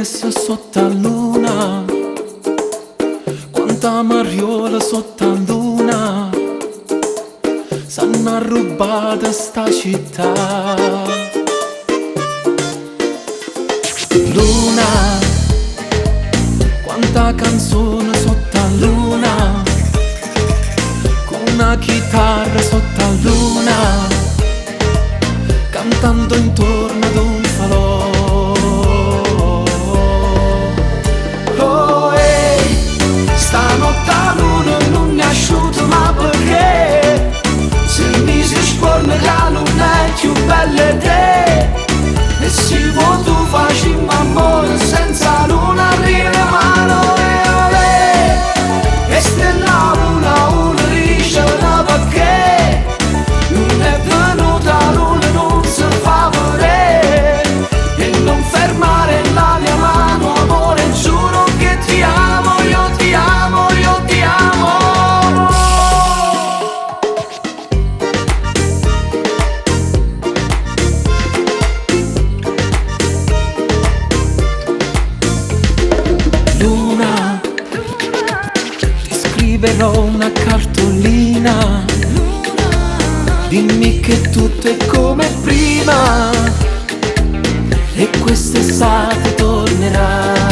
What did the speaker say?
stesse sotto la luna, quanta mariola sotto la luna, s'hanno rubata sta città. Luna, quanta canzone sotto la luna, con una chitarra sotto la luna, cantando intorno ad un falò. Oh ehi, stanotte la luna non mi è asciutto, ma perché? Se mi si scorna che la luna è più bella di te. E se tu facciamo amore senza luna arriva mano e olè. E stella luna, una dice no perché non è venuta la luna, non si fa vedere. E non fermare la mia mano, amore, giuro che ti amo, io ti amo, io ti amo. Luna, ti scriverò una cartolina, dimmi che tutto è come prima e quest'estate tornerà.